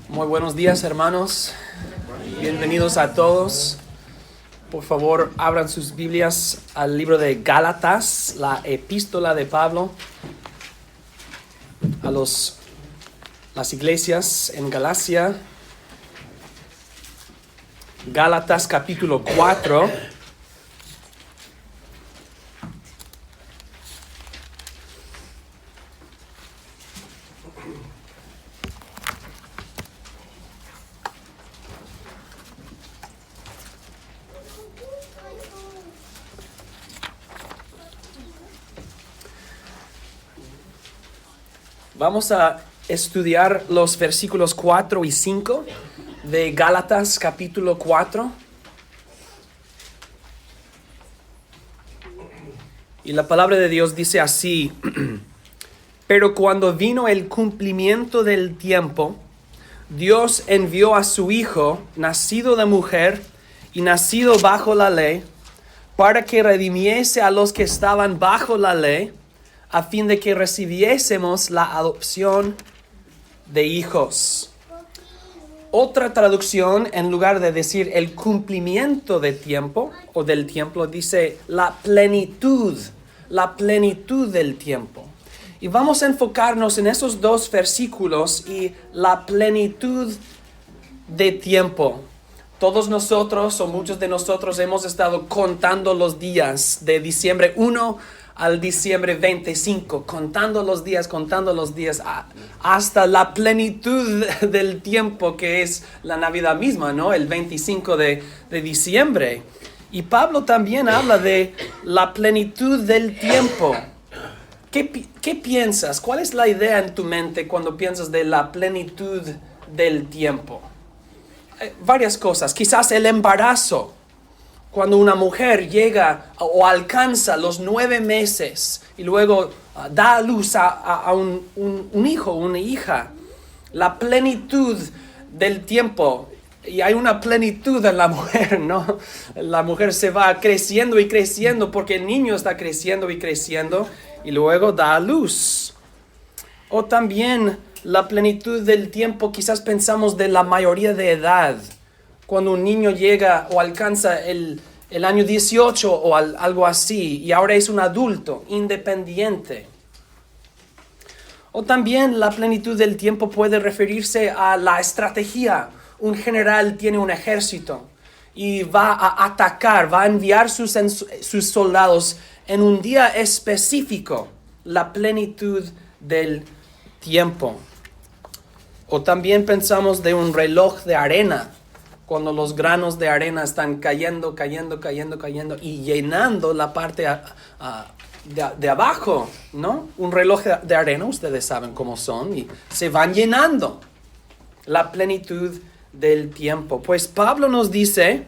Muy buenos días, hermanos. Bienvenidos a todos. Por favor, abran sus Biblias al libro de Gálatas, la epístola de Pablo a las iglesias en Galacia. Gálatas capítulo 4. Vamos a estudiar los versículos 4 y 5 de Gálatas capítulo 4. Y la palabra de Dios dice así: Pero cuando vino el cumplimiento del tiempo, Dios envió a su Hijo, nacido de mujer y nacido bajo la ley, para que redimiese a los que estaban bajo la ley, a fin de que recibiésemos la adopción de hijos. Otra traducción, en lugar de decir el cumplimiento de tiempo o del tiempo, dice la plenitud del tiempo. Y vamos a enfocarnos en esos dos versículos y la plenitud de tiempo. Todos nosotros, o muchos de nosotros, hemos estado contando los días de diciembre 1 al diciembre 25, contando los días hasta la plenitud del tiempo, que es la Navidad misma, ¿no? El 25 de diciembre. Y Pablo también habla de la plenitud del tiempo. ¿Qué piensas? ¿Cuál es la idea en tu mente cuando piensas de la plenitud del tiempo? Varias cosas. Quizás el embarazo. Cuando una mujer llega o alcanza los 9 meses y luego da a luz a un hijo, una hija. La plenitud del tiempo. Y hay una plenitud en la mujer, ¿no? La mujer se va creciendo y creciendo porque el niño está creciendo y creciendo y luego da a luz. O también la plenitud del tiempo, quizás pensamos de la mayoría de edad. Cuando un niño llega o alcanza el año 18 o algo así, y ahora es un adulto independiente. O también la plenitud del tiempo puede referirse a la estrategia. Un general tiene un ejército y va a atacar, va a enviar sus soldados en un día específico. La plenitud del tiempo. O también pensamos de un reloj de arena, cuando los granos de arena están cayendo y llenando la parte de abajo, ¿no? Un reloj de arena, ustedes saben cómo son, y se van llenando. La plenitud del tiempo. Pues Pablo nos dice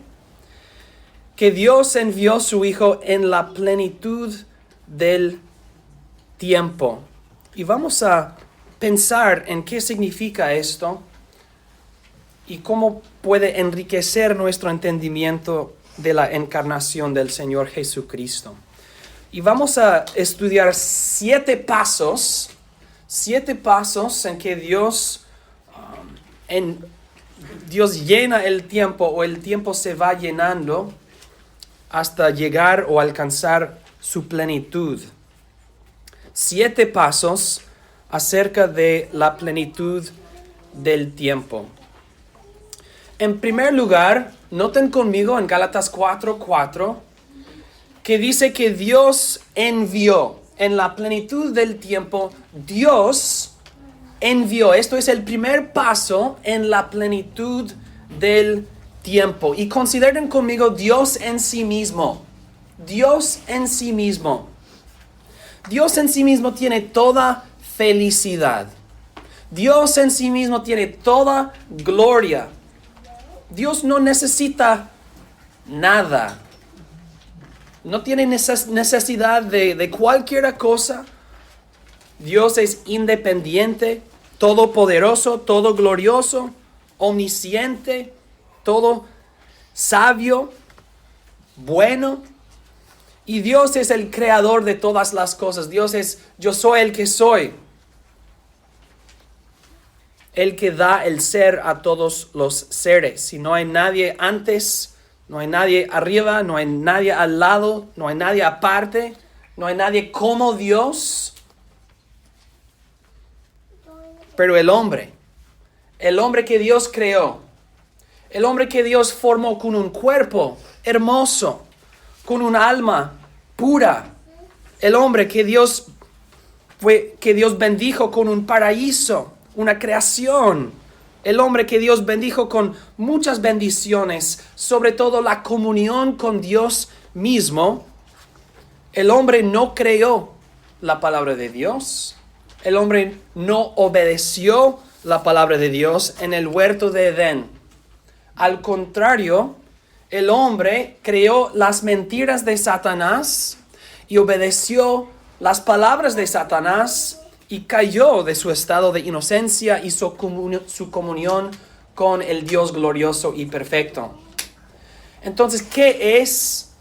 que Dios envió a su Hijo en la plenitud del tiempo. Y vamos a pensar en qué significa esto y cómo puede enriquecer nuestro entendimiento de la encarnación del Señor Jesucristo. Y vamos a estudiar 7 pasos en que Dios llena el tiempo, o el tiempo se va llenando hasta llegar o alcanzar su plenitud. 7 pasos acerca de la plenitud del tiempo. En primer lugar, noten conmigo en Gálatas 4:4 que dice que Dios envió en la plenitud del tiempo. Dios envió. Esto es el primer paso en la plenitud del tiempo. Y consideren conmigo Dios en sí mismo. Dios en sí mismo. Dios en sí mismo tiene toda felicidad. Dios en sí mismo tiene toda gloria. Dios no necesita nada. No tiene necesidad de cualquier cosa. Dios es independiente, todopoderoso, todo glorioso, omnisciente, todo sabio, bueno. Y Dios es el creador de todas las cosas. Dios es, yo soy el que soy. el que da el ser a todos los seres. Si no hay nadie antes, no hay nadie arriba, no hay nadie al lado, no hay nadie aparte, no hay nadie como Dios. Pero el hombre que Dios creó, el hombre que Dios formó con un cuerpo hermoso, con un alma pura, el hombre que Dios bendijo con un paraíso, una creación, el hombre que Dios bendijo con muchas bendiciones, sobre todo la comunión con Dios mismo. El hombre no creyó la palabra de Dios. El hombre no obedeció la palabra de Dios en el huerto de Edén. Al contrario, el hombre creyó las mentiras de Satanás y obedeció las palabras de Satanás y cayó de su estado de inocencia y su comunión con el Dios glorioso y perfecto. Entonces, ¿qué es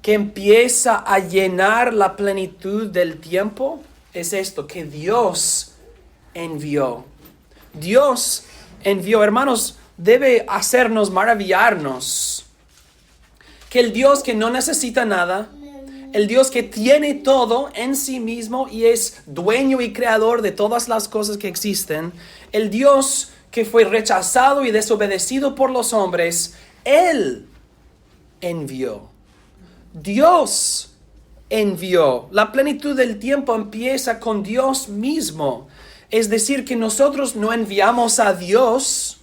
que empieza a llenar la plenitud del tiempo? Es esto, que Dios envió. Dios envió, hermanos, debe hacernos maravillarnos. Que el Dios que no necesita nada, el Dios que tiene todo en sí mismo y es dueño y creador de todas las cosas que existen, el Dios que fue rechazado y desobedecido por los hombres, Él envió. Dios envió. La plenitud del tiempo empieza con Dios mismo. Es decir, que nosotros no enviamos a Dios,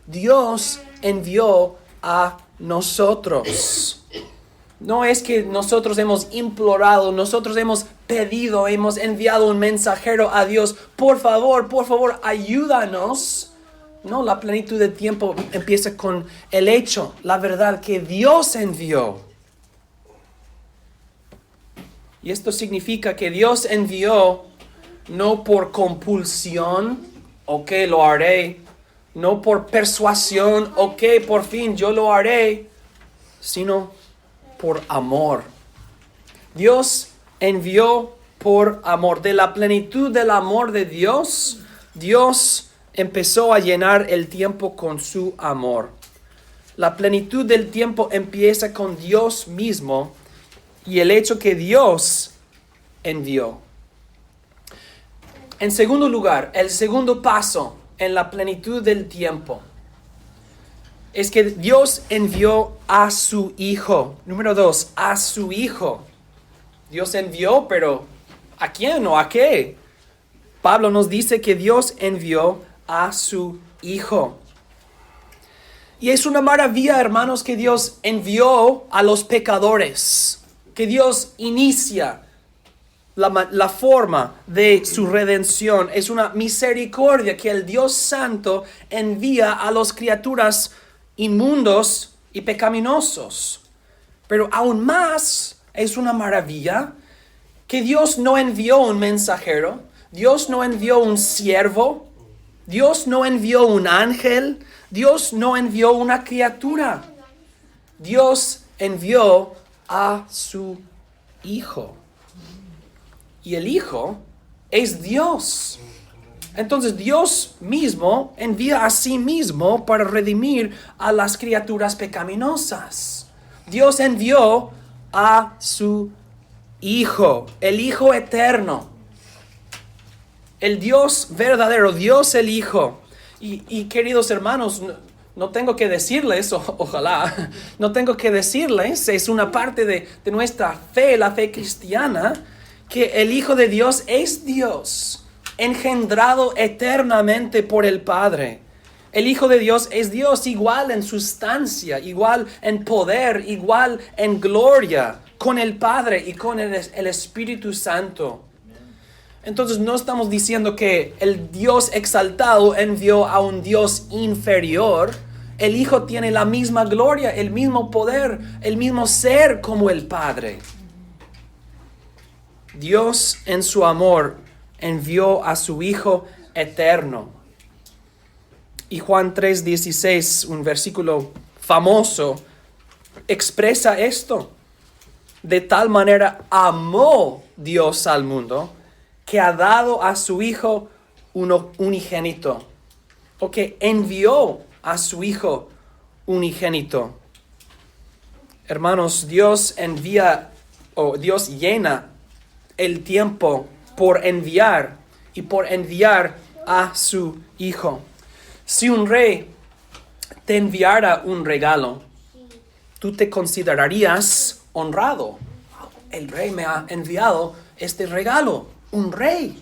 Dios envió a nosotros. No es que nosotros hemos implorado, nosotros hemos pedido, hemos enviado un mensajero a Dios. Por favor, ayúdanos. No, la plenitud del tiempo empieza con el hecho, la verdad que Dios envió. Y esto significa que Dios envió no por compulsión, ok, lo haré. No por persuasión, ok, por fin yo lo haré, sino por amor. Dios envió por amor. De la plenitud del amor de Dios, Dios empezó a llenar el tiempo con su amor. La plenitud del tiempo empieza con Dios mismo y el hecho que Dios envió. En segundo lugar, el segundo paso en la plenitud del tiempo es que Dios envió a su Hijo. Número 2, a su Hijo. Dios envió, pero ¿a quién o a qué? Pablo nos dice que Dios envió a su Hijo. Y es una maravilla, hermanos, que Dios envió a los pecadores, que Dios inicia la forma de su redención. Es una misericordia que el Dios Santo envía a las criaturas inmundos y pecaminosos. Pero aún más es una maravilla que Dios no envió un mensajero, Dios no envió un siervo, Dios no envió un ángel, Dios no envió una criatura. Dios envió a su Hijo. Y el Hijo es Dios. Entonces Dios mismo envía a sí mismo para redimir a las criaturas pecaminosas. Dios envió a su Hijo, el Hijo eterno. El Dios verdadero, Dios el Hijo. Y queridos hermanos, no tengo que decirles, ojalá, no tengo que decirles, es una parte de nuestra fe, la fe cristiana, que el Hijo de Dios es Dios, engendrado eternamente por el Padre. El Hijo de Dios es Dios igual en sustancia, igual en poder, igual en gloria, con el Padre y con el Espíritu Santo. Entonces no estamos diciendo que el Dios exaltado envió a un Dios inferior. El Hijo tiene la misma gloria, el mismo poder, el mismo ser como el Padre. Dios en su amor envió a su Hijo eterno. Y Juan 3:16, un versículo famoso, expresa esto. De tal manera amó Dios al mundo que ha dado a su Hijo unigénito. o que envió a su Hijo unigénito. Hermanos, Dios envía o Dios llena el tiempo por enviar y por enviar a su Hijo. Si un rey te enviara un regalo, tú te considerarías honrado. El rey me ha enviado este regalo, un rey.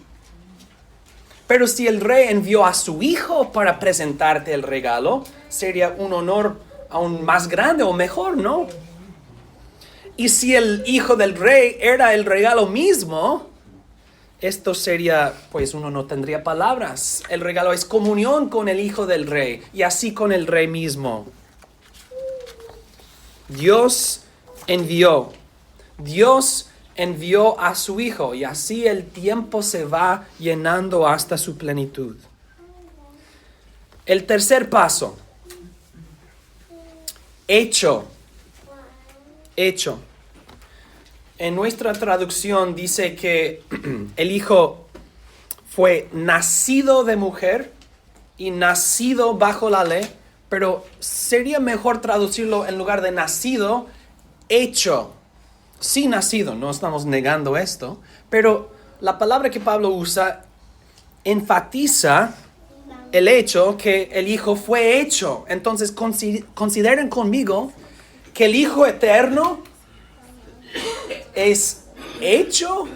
Pero si el rey envió a su hijo para presentarte el regalo, sería un honor aún más grande o mejor, ¿no? Y si el hijo del rey era el regalo mismo, esto sería, pues uno no tendría palabras. El regalo es comunión con el hijo del rey y así con el rey mismo. Dios envió a su Hijo y así el tiempo se va llenando hasta su plenitud. El tercer paso, hecho. En nuestra traducción dice que el Hijo fue nacido de mujer y nacido bajo la ley, pero sería mejor traducirlo en lugar de nacido, hecho. Sí, nacido, no estamos negando esto, pero la palabra que Pablo usa enfatiza el hecho que el Hijo fue hecho. Entonces consideren conmigo que el Hijo eterno es hecho.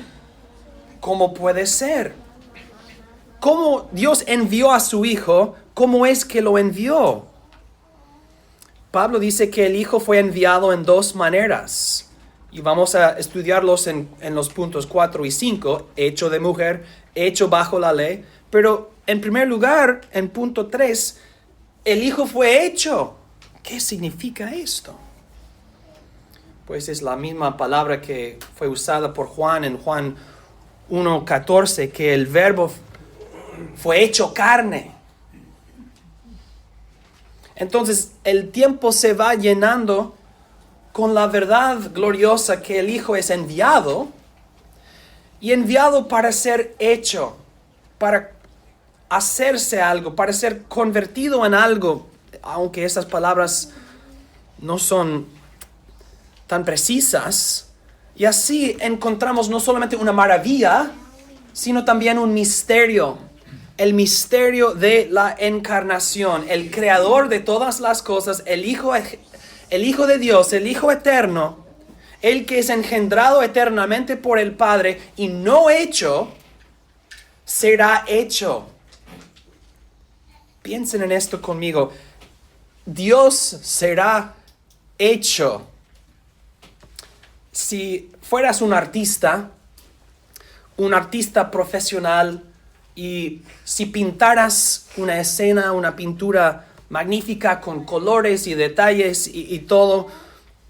¿Cómo puede ser? ¿Cómo Dios envió a su Hijo? ¿Cómo es que lo envió? Pablo dice que el Hijo fue enviado en dos maneras. Y vamos a estudiarlos en los puntos 4 y 5, hecho de mujer, hecho bajo la ley. Pero en primer lugar, en punto 3, el Hijo fue hecho. ¿Qué significa esto? Pues es la misma palabra que fue usada por Juan en Juan 1:14, que el verbo fue hecho carne. Entonces el tiempo se va llenando con la verdad gloriosa que el Hijo es enviado, y enviado para ser hecho, para hacerse algo, para ser convertido en algo, aunque esas palabras no son tan precisas. Y así encontramos no solamente una maravilla, sino también un misterio, el misterio de la encarnación, el creador de todas las cosas, el Hijo de Dios, el Hijo eterno, el que es engendrado eternamente por el Padre y no hecho, será hecho. Piensen en esto conmigo. Dios será hecho. Si fueras un artista profesional, y si pintaras una escena, una pintura magnífica con colores y detalles y todo,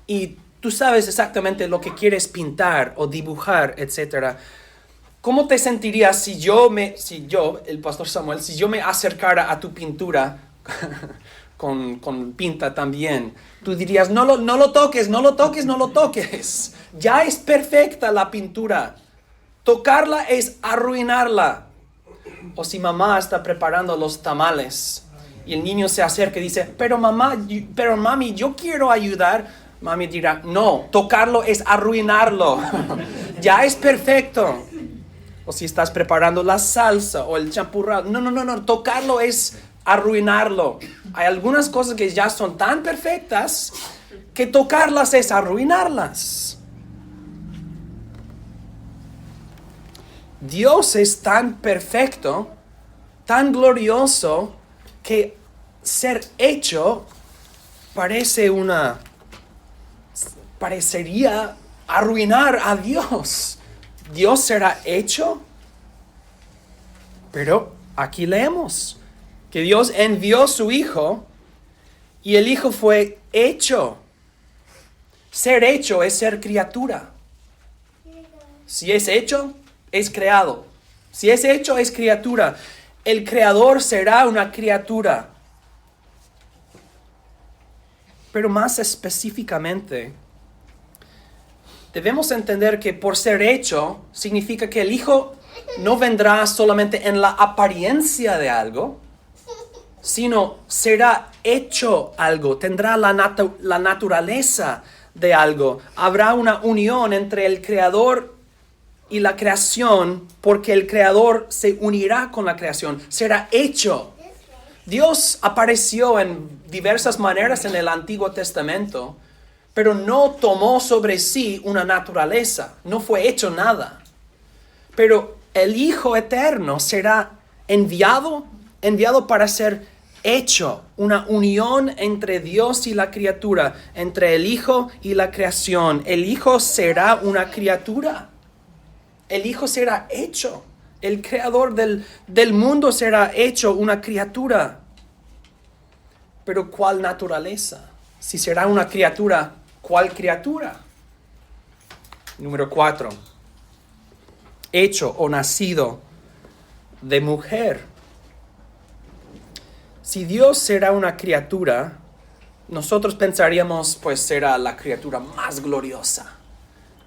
y tú sabes exactamente lo que quieres pintar o dibujar, etc. ¿Cómo te sentirías si yo, el pastor Samuel, si yo me acercara a tu pintura con pinta también? Tú dirías, no lo toques. Ya es perfecta la pintura. Tocarla es arruinarla. O si mamá está preparando los tamales y el niño se acerca y dice, pero mami, yo quiero ayudar. Mami dirá, no, tocarlo es arruinarlo. Ya es perfecto. O si estás preparando la salsa o el champurrado, no, tocarlo es arruinarlo. Hay algunas cosas que ya son tan perfectas que tocarlas es arruinarlas. Dios es tan perfecto, tan glorioso, que ser hecho parecería arruinar a Dios. Dios será hecho, pero aquí leemos que Dios envió su Hijo y el Hijo fue hecho. Ser hecho es ser criatura. Si es hecho, es creado. Si es hecho, es criatura. El creador será una criatura. Pero más específicamente, debemos entender que por ser hecho, significa que el Hijo no vendrá solamente en la apariencia de algo, sino será hecho algo, tendrá la naturaleza de algo. Habrá una unión entre el Creador y la creación, porque el Creador se unirá con la creación, será hecho. Dios apareció en diversas maneras en el Antiguo Testamento, pero no tomó sobre sí una naturaleza, no fue hecho nada. Pero el Hijo Eterno será enviado para ser hecho, una unión entre Dios y la criatura, entre el Hijo y la creación. El Hijo será una criatura. El Hijo será hecho. El Creador del mundo será hecho una criatura. Pero ¿cuál naturaleza? Si será una criatura, ¿cuál criatura? Número 4. Hecho o nacido de mujer. Si Dios será una criatura, nosotros pensaríamos, pues será la criatura más gloriosa,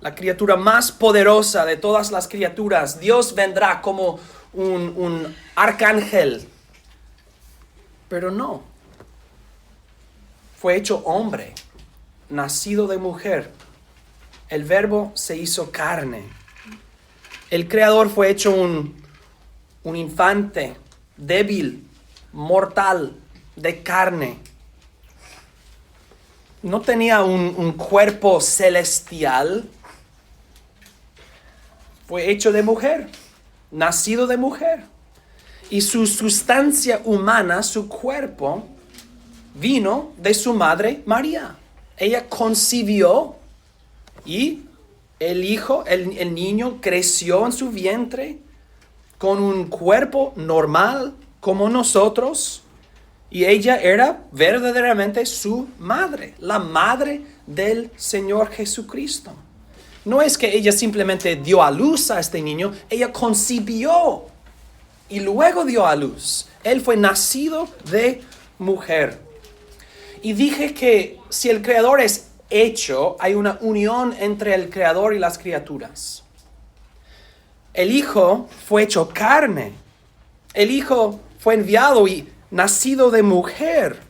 la criatura más poderosa de todas las criaturas. Dios vendrá como un arcángel. Pero no. Fue hecho hombre, nacido de mujer. El Verbo se hizo carne. El Creador fue hecho un infante débil, mortal, de carne. No tenía un cuerpo celestial. Fue hecho de mujer, nacido de mujer. Y su sustancia humana, su cuerpo, vino de su madre María. Ella concibió y el hijo, el niño creció en su vientre con un cuerpo normal como nosotros. Y ella era verdaderamente su madre, la madre del Señor Jesucristo. No es que ella simplemente dio a luz a este niño, ella concibió y luego dio a luz. Él fue nacido de mujer. Y dije que si el Creador es hecho, hay una unión entre el Creador y las criaturas. El Hijo fue hecho carne. El Hijo fue enviado y nacido de mujer.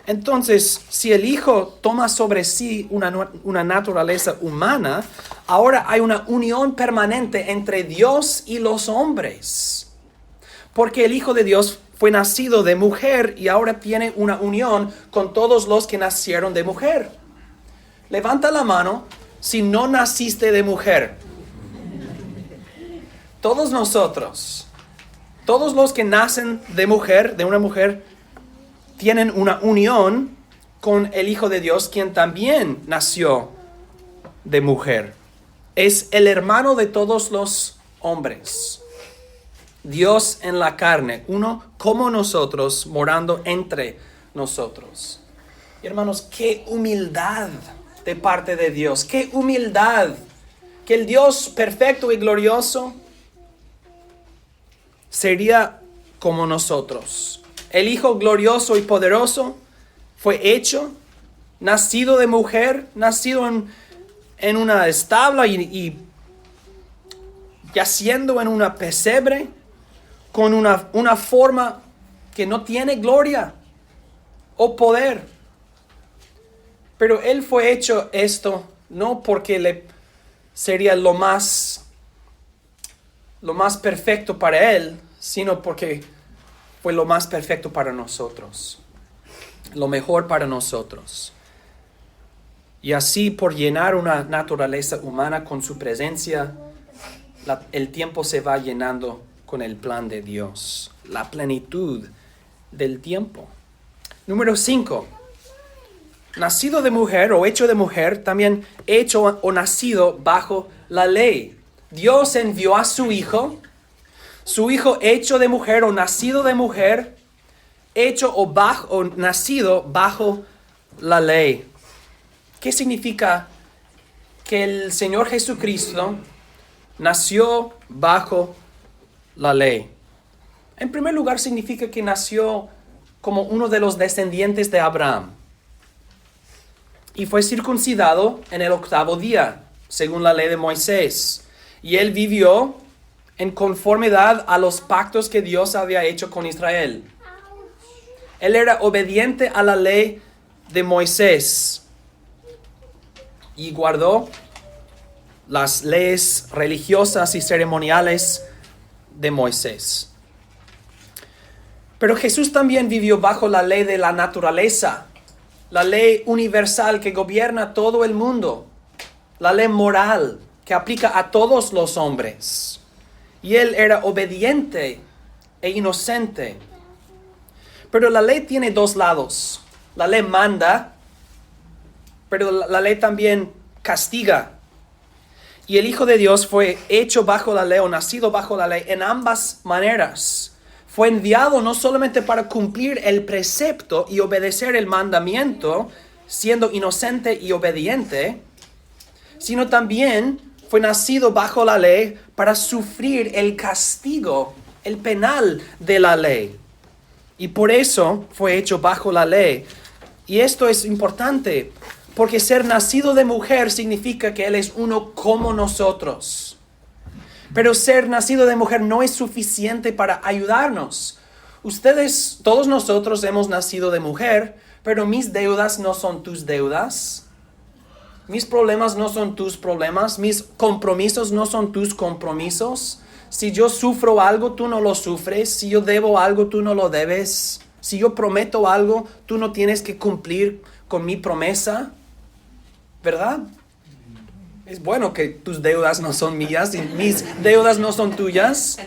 Entonces, si el Hijo toma sobre sí una naturaleza humana, ahora hay una unión permanente entre Dios y los hombres. Porque el Hijo de Dios fue nacido de mujer y ahora tiene una unión con todos los que nacieron de mujer. Levanta la mano si no naciste de mujer. Todos nosotros, todos los que nacen de mujer, de una mujer, tienen una unión con el Hijo de Dios, quien también nació de mujer. Es el hermano de todos los hombres. Dios en la carne, uno como nosotros, morando entre nosotros. Y hermanos, qué humildad de parte de Dios, qué humildad, que el Dios perfecto y glorioso sería como nosotros. El Hijo glorioso y poderoso fue hecho, nacido de mujer, nacido en una establa y yaciendo en una pesebre, con una forma que no tiene gloria o poder. Pero Él fue hecho esto no porque sería lo más perfecto para Él, sino porque fue lo más perfecto para nosotros, lo mejor para nosotros. Y así, por llenar una naturaleza humana con su presencia, el tiempo se va llenando con el plan de Dios, la plenitud del tiempo. Número 5. Nacido de mujer o hecho de mujer, también hecho o nacido bajo la ley. Dios envió a su Hijo hecho de mujer o nacido de mujer, hecho o nacido bajo la ley. ¿Qué significa que el Señor Jesucristo nació bajo la ley? En primer lugar, significa que nació como uno de los descendientes de Abraham y fue circuncidado en el 8º día, según la ley de Moisés. Y él vivió en conformidad a los pactos que Dios había hecho con Israel. Él era obediente a la ley de Moisés y guardó las leyes religiosas y ceremoniales de Moisés. Pero Jesús también vivió bajo la ley de la naturaleza, la ley universal que gobierna todo el mundo, la ley moral que aplica a todos los hombres. Y él era obediente e inocente. Pero la ley tiene dos lados. La ley manda, pero la ley también castiga. Y el Hijo de Dios fue hecho bajo la ley o nacido bajo la ley en ambas maneras. Fue enviado no solamente para cumplir el precepto y obedecer el mandamiento, siendo inocente y obediente, sino también fue nacido bajo la ley para sufrir el castigo, el penal de la ley. Y por eso fue hecho bajo la ley. Y esto es importante, porque ser nacido de mujer significa que Él es uno como nosotros. Pero ser nacido de mujer no es suficiente para ayudarnos. Ustedes, todos nosotros hemos nacido de mujer, pero mis deudas no son tus deudas. Mis problemas no son tus problemas. Mis compromisos no son tus compromisos. Si yo sufro algo, tú no lo sufres. Si yo debo algo, tú no lo debes. Si yo prometo algo, tú no tienes que cumplir con mi promesa. ¿Verdad? Es bueno que tus deudas no son mías y mis deudas no son tuyas.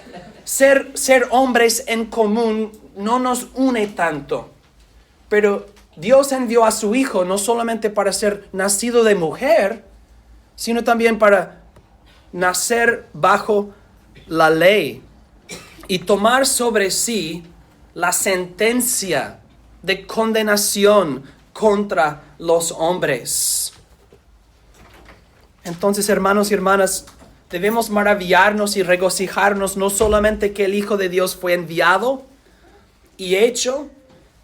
Ser hombres en común no nos une tanto. Pero Dios envió a su Hijo no solamente para ser nacido de mujer, sino también para nacer bajo la ley y tomar sobre sí la sentencia de condenación contra los hombres. Entonces, hermanos y hermanas, debemos maravillarnos y regocijarnos no solamente que el Hijo de Dios fue enviado y hecho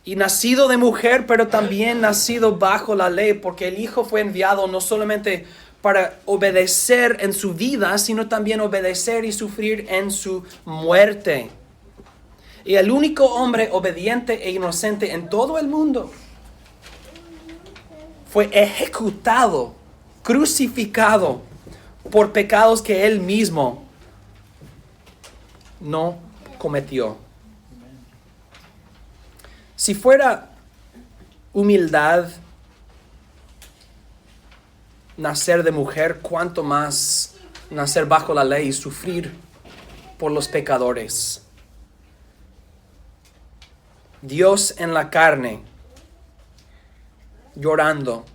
y nacido de mujer, pero también nacido bajo la ley, porque el Hijo fue enviado no solamente para obedecer en su vida, sino también obedecer y sufrir en su muerte. Y el único hombre obediente e inocente en todo el mundo fue ejecutado, crucificado por pecados que él mismo no cometió. Si fuera humildad nacer de mujer, cuánto más nacer bajo la ley y sufrir por los pecadores. Dios en la carne, llorando,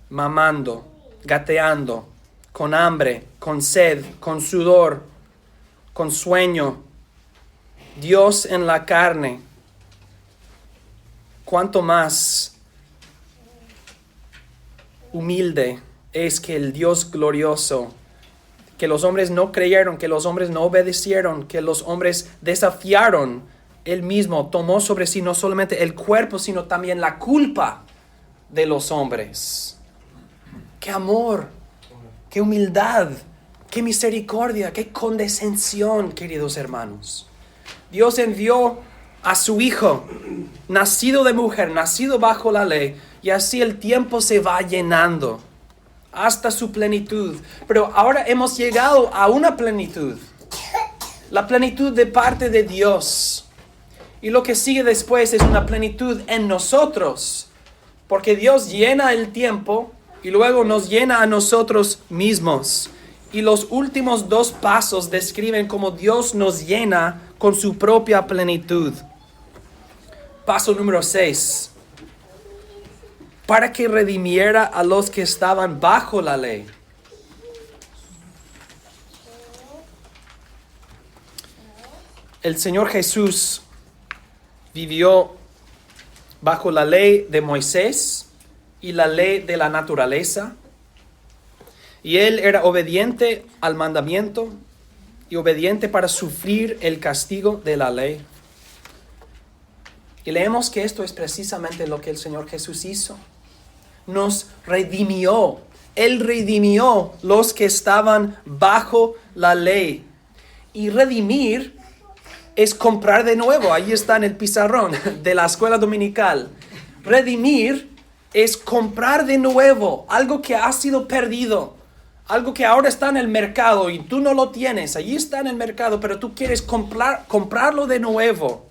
mamando, gateando, con hambre, con sed, con sudor, con sueño. Dios en la carne. Cuánto más humilde es que el Dios glorioso, que los hombres no creyeron, que los hombres no obedecieron, que los hombres desafiaron, Él mismo tomó sobre sí no solamente el cuerpo, sino también la culpa de los hombres. ¡Qué amor! ¡Qué humildad! ¡Qué misericordia! ¡Qué condescensión, queridos hermanos! Dios envió a su Hijo, nacido de mujer, nacido bajo la ley, y así el tiempo se va llenando hasta su plenitud. Pero ahora hemos llegado a una plenitud, la plenitud de parte de Dios. Y lo que sigue después es una plenitud en nosotros, porque Dios llena el tiempo y luego nos llena a nosotros mismos. Y los últimos dos pasos describen cómo Dios nos llena con su propia plenitud. Paso número 6. Para que redimiera a los que estaban bajo la ley. El Señor Jesús vivió bajo la ley de Moisés y la ley de la naturaleza. Y Él era obediente al mandamiento y obediente para sufrir el castigo de la ley. Y leemos que esto es precisamente lo que el Señor Jesús hizo. Nos redimió. Él redimió los que estaban bajo la ley. Y redimir es comprar de nuevo. Ahí está en el pizarrón de la escuela dominical. Redimir es comprar de nuevo algo que ha sido perdido. Algo que ahora está en el mercado y tú no lo tienes. Allí está en el mercado, pero tú quieres comprarlo de nuevo.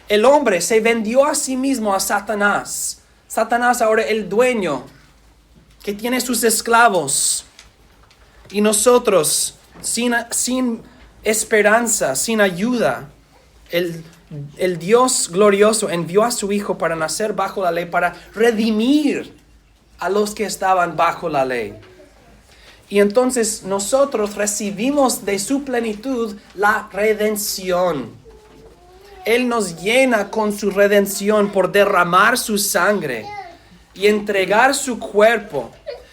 El hombre se vendió a sí mismo a Satanás. Satanás ahora el dueño que tiene sus esclavos. Y nosotros sin esperanza, sin ayuda, el Dios glorioso envió a su Hijo para nacer bajo la ley, para redimir a los que estaban bajo la ley. Y entonces nosotros recibimos de su plenitud la redención. Él nos llena con su redención por derramar su sangre y entregar su cuerpo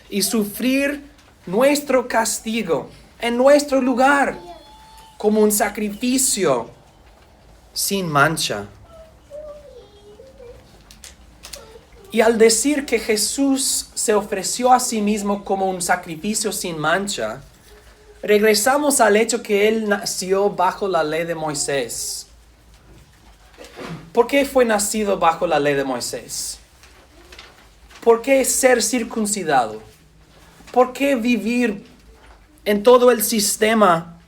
y sufrir nuestro castigo en nuestro lugar como un sacrificio sin mancha. Y al decir que Jesús se ofreció a sí mismo como un sacrificio sin mancha, regresamos al hecho que Él nació bajo la ley de Moisés. ¿Por qué fue nacido bajo la ley de Moisés? ¿Por qué ser circuncidado? ¿Por qué vivir en todo el sistema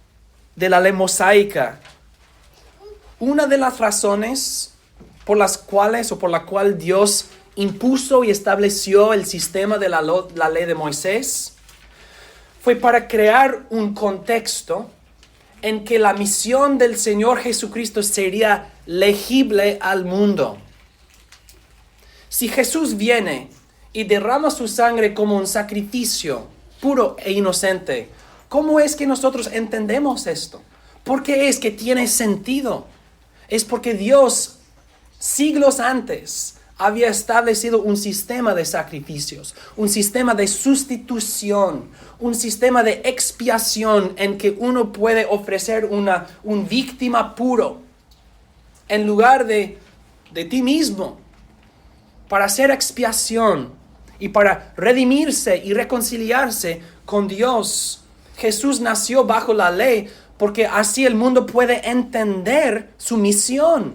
de la ley mosaica? Una de las razones por la cual Dios impuso y estableció el sistema de la ley de Moisés fue para crear un contexto en que la misión del Señor Jesucristo sería legible al mundo. Si Jesús viene y derrama su sangre como un sacrificio puro e inocente, ¿cómo es que nosotros entendemos esto? ¿Por qué es que tiene sentido? Es porque Dios, siglos antes, había establecido un sistema de sacrificios, un sistema de sustitución, un sistema de expiación en que uno puede ofrecer un víctima puro en lugar de ti mismo para hacer expiación y para redimirse y reconciliarse con Dios. Jesús nació bajo la ley porque así el mundo puede entender su misión.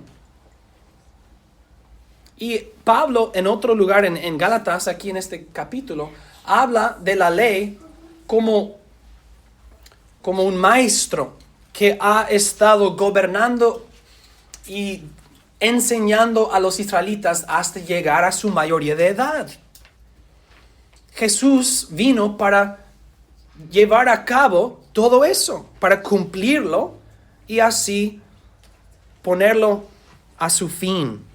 Y Pablo, en otro lugar, en Gálatas, aquí en este capítulo, habla de la ley como un maestro que ha estado gobernando y enseñando a los israelitas hasta llegar a su mayoría de edad. Jesús vino para llevar a cabo todo eso, para cumplirlo y así ponerlo a su fin.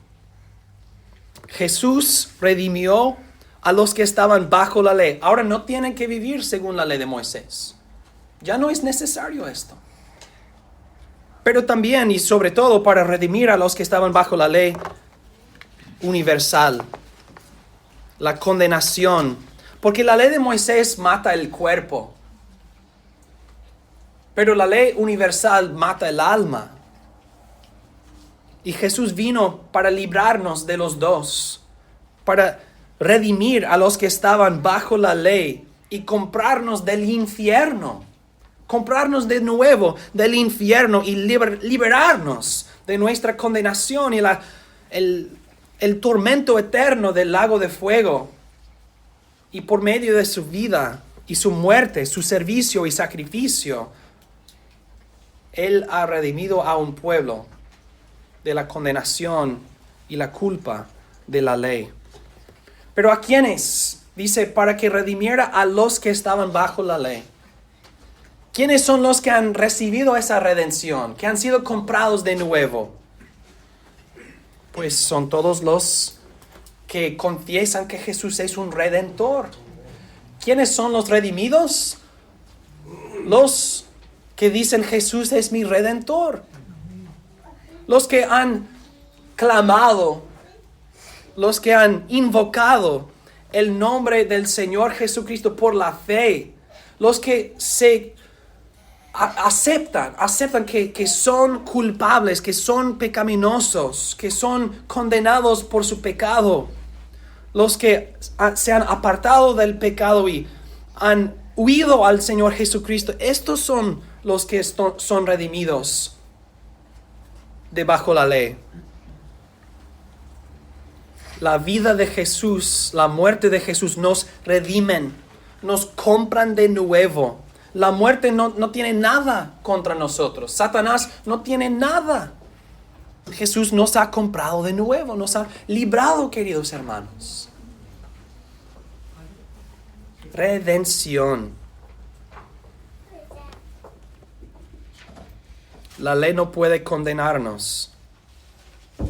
Jesús redimió a los que estaban bajo la ley. Ahora no tienen que vivir según la ley de Moisés. Ya no es necesario esto. Pero también y sobre todo para redimir a los que estaban bajo la ley universal. La condenación. Porque la ley de Moisés mata el cuerpo. Pero la ley universal mata el alma. Y Jesús vino para librarnos de los dos, para redimir a los que estaban bajo la ley y comprarnos del infierno, comprarnos de nuevo del infierno y liberarnos de nuestra condenación y el tormento eterno del lago de fuego. Y por medio de su vida y su muerte, su servicio y sacrificio, Él ha redimido a un pueblo de la condenación y la culpa de la ley. Pero ¿a quiénes? Dice, para que redimiera a los que estaban bajo la ley. ¿Quiénes son los que han recibido esa redención? Que han sido comprados de nuevo. Pues son todos los que confiesan que Jesús es un redentor. ¿Quiénes son los redimidos? Los que dicen Jesús es mi redentor. Los que han clamado, los que han invocado el nombre del Señor Jesucristo por la fe, los que se aceptan que son culpables, que son pecaminosos, que son condenados por su pecado, los que se han apartado del pecado y han huido al Señor Jesucristo. Estos son los que son redimidos. de bajo la ley. La vida de Jesús, la muerte de Jesús nos redimen, nos compran de nuevo. La muerte no tiene nada contra nosotros. Satanás no tiene nada. Jesús nos ha comprado de nuevo, nos ha librado, queridos hermanos. Redención. La ley no puede condenarnos.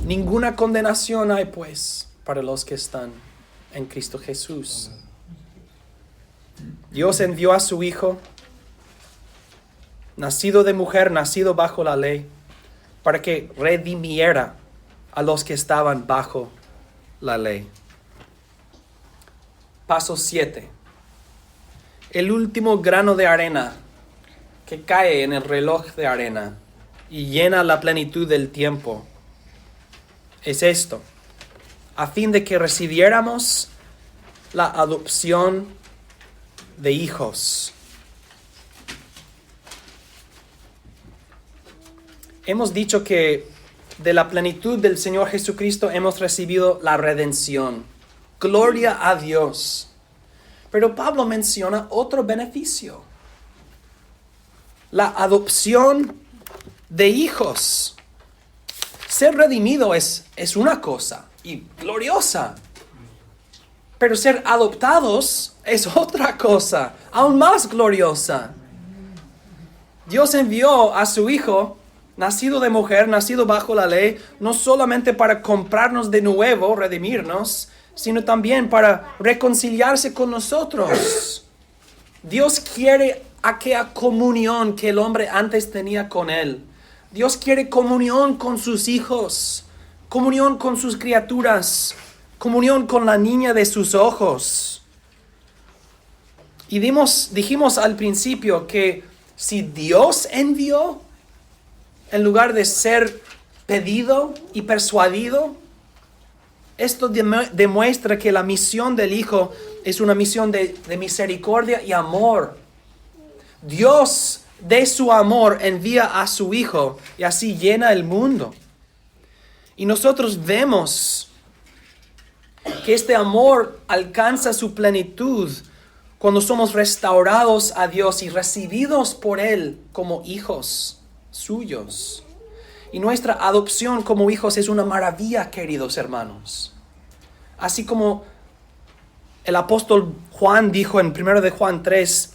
Ninguna condenación hay, pues, para los que están en Cristo Jesús. Dios envió a su Hijo, nacido de mujer, nacido bajo la ley, para que redimiera a los que estaban bajo la ley. Paso 7. El último grano de arena que cae en el reloj de arena y llena la plenitud del tiempo es esto: a fin de que recibiéramos la adopción de hijos. Hemos dicho que de la plenitud del Señor Jesucristo hemos recibido la redención. Gloria a Dios. Pero Pablo menciona otro beneficio: la adopción de hijos. Ser redimido es una cosa y gloriosa. Pero ser adoptados es otra cosa, aún más gloriosa. Dios envió a su Hijo, nacido de mujer, nacido bajo la ley, no solamente para comprarnos de nuevo, redimirnos, sino también para reconciliarse con nosotros. Dios quiere aquella comunión que el hombre antes tenía con Él. Dios quiere comunión con sus hijos, comunión con sus criaturas, comunión con la niña de sus ojos. Y dijimos al principio que si Dios envió, en lugar de ser pedido y persuadido, esto demuestra que la misión del Hijo es una misión de misericordia y amor. Dios, de su amor, envía a su Hijo y así llena el mundo. Y nosotros vemos que este amor alcanza su plenitud cuando somos restaurados a Dios y recibidos por Él como hijos suyos. Y nuestra adopción como hijos es una maravilla, queridos hermanos. Así como el apóstol Juan dijo en 1 de Juan 3,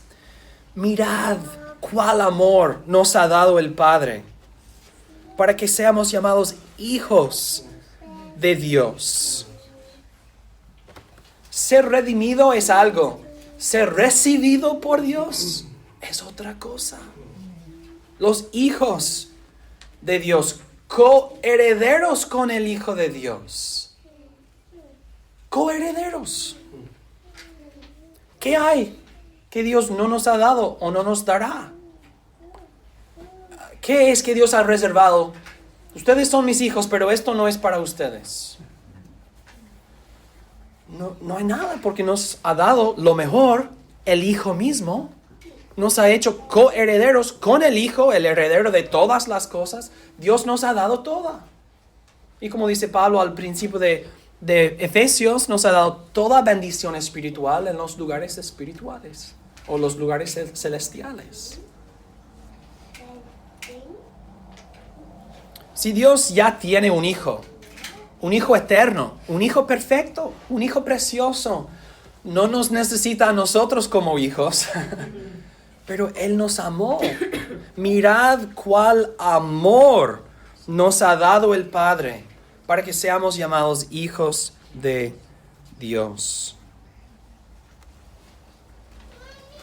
mirad cuál amor nos ha dado el Padre, para que seamos llamados hijos de Dios. Ser redimido es algo, ser recibido por Dios es otra cosa. Los hijos de Dios, coherederos con el Hijo de Dios. Coherederos. ¿Qué hay que Dios no nos ha dado o no nos dará? ¿Qué es que Dios ha reservado? Ustedes son mis hijos, pero esto no es para ustedes. No hay nada, porque nos ha dado lo mejor, el Hijo mismo. Nos ha hecho coherederos con el Hijo, el heredero de todas las cosas. Dios nos ha dado toda. Y como dice Pablo al principio de Efesios, nos ha dado toda bendición espiritual en los lugares espirituales o los lugares celestiales. Si Dios ya tiene un hijo eterno, un hijo perfecto, un hijo precioso, no nos necesita a nosotros como hijos, pero Él nos amó. Mirad cuál amor nos ha dado el Padre para que seamos llamados hijos de Dios.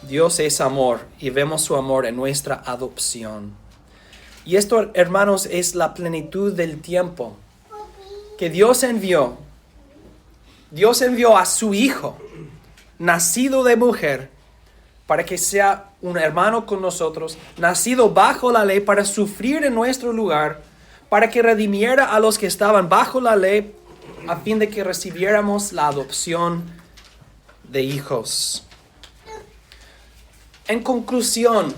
Dios es amor y vemos su amor en nuestra adopción. Y esto, hermanos, es la plenitud del tiempo que Dios envió. Dios envió a su Hijo, nacido de mujer, para que sea un hermano con nosotros, nacido bajo la ley para sufrir en nuestro lugar, para que redimiera a los que estaban bajo la ley, a fin de que recibiéramos la adopción de hijos. En conclusión,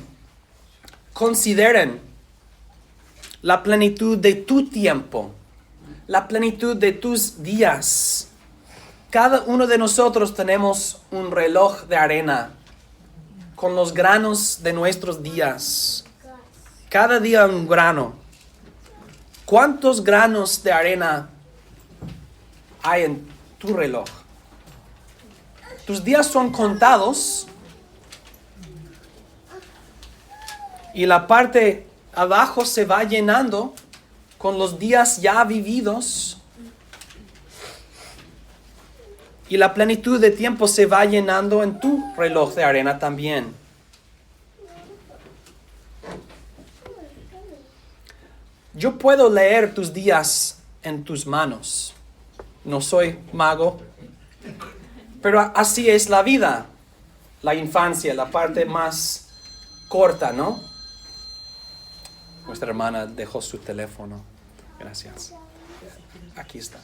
consideren la plenitud de tu tiempo, la plenitud de tus días. Cada uno de nosotros tenemos un reloj de arena con los granos de nuestros días. Cada día un grano. ¿Cuántos granos de arena hay en tu reloj? Tus días son contados y la parte abajo se va llenando con los días ya vividos y la plenitud de tiempo se va llenando en tu reloj de arena también. Yo puedo leer tus días en tus manos. No soy mago, pero así es la vida, la infancia, la parte más corta, ¿no? Nuestra hermana dejó su teléfono. Gracias. Aquí está.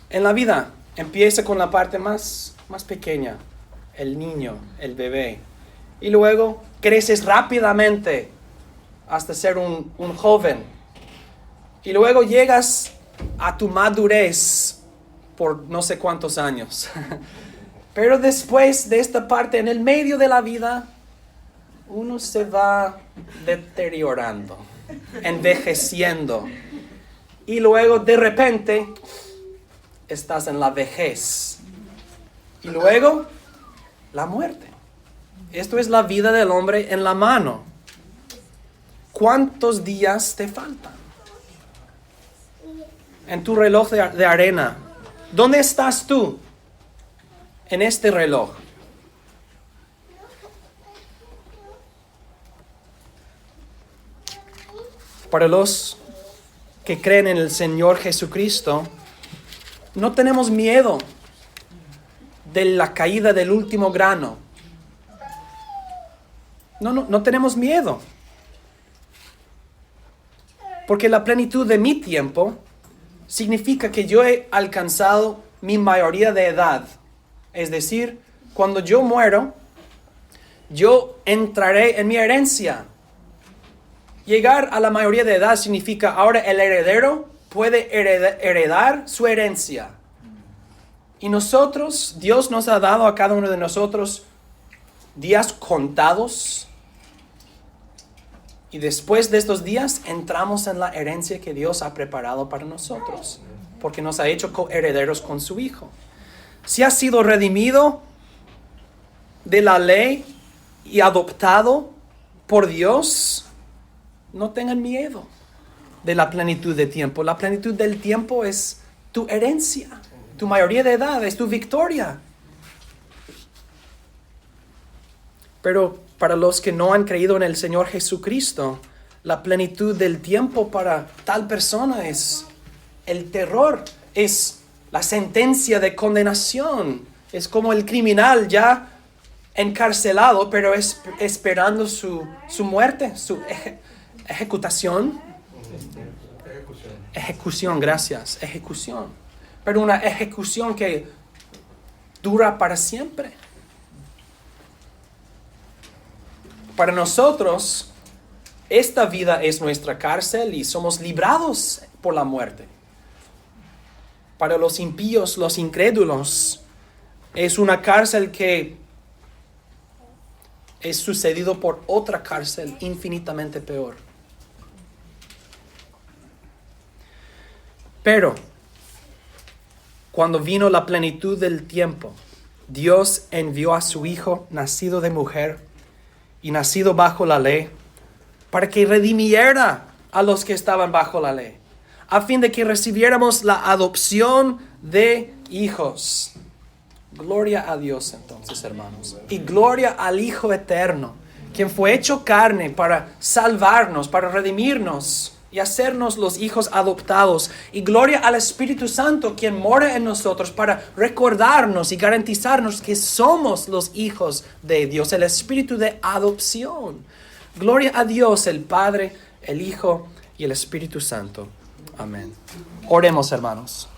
En la vida empieza con la parte más pequeña, el niño, el bebé. Y luego creces rápidamente hasta ser un joven. Y luego llegas a tu madurez por no sé cuántos años. Pero después de esta parte, en el medio de la vida, uno se va deteriorando, envejeciendo. Y luego de repente estás en la vejez. Y luego la muerte. Esto es la vida del hombre en la mano. ¿Cuántos días te faltan? En tu reloj de arena. ¿Dónde estás tú en este reloj? Para los que creen en el Señor Jesucristo, no tenemos miedo de la caída del último grano. No tenemos miedo. Porque la plenitud de mi tiempo significa que yo he alcanzado mi mayoría de edad. Es decir, cuando yo muero, yo entraré en mi herencia. Llegar a la mayoría de edad significa ahora el heredero puede heredar su herencia. Y nosotros, Dios nos ha dado a cada uno de nosotros días contados. Y después de estos días entramos en la herencia que Dios ha preparado para nosotros. Porque nos ha hecho coherederos con su Hijo. Si has sido redimido de la ley y adoptado por Dios, no tengan miedo de la plenitud de tiempo. La plenitud del tiempo es tu herencia, tu mayoría de edad, es tu victoria. Pero para los que no han creído en el Señor Jesucristo, la plenitud del tiempo para tal persona es el terror, es la sentencia de condenación. Es como el criminal ya encarcelado, pero esperando su muerte, su ejecución. Ejecución, gracias. Ejecución. Pero una ejecución que dura para siempre. Para nosotros, esta vida es nuestra cárcel y somos librados por la muerte. Para los impíos, los incrédulos, es una cárcel que es sucedido por otra cárcel infinitamente peor. Pero, cuando vino la plenitud del tiempo, Dios envió a su Hijo, nacido de mujer y nacido bajo la ley, para que redimiera a los que estaban bajo la ley, a fin de que recibiéramos la adopción de hijos. Gloria a Dios entonces, hermanos. Y gloria al Hijo eterno, quien fue hecho carne para salvarnos, para redimirnos y hacernos los hijos adoptados. Y gloria al Espíritu Santo, quien mora en nosotros para recordarnos y garantizarnos que somos los hijos de Dios. El Espíritu de adopción. Gloria a Dios, el Padre, el Hijo y el Espíritu Santo. Amén. Oremos, hermanos.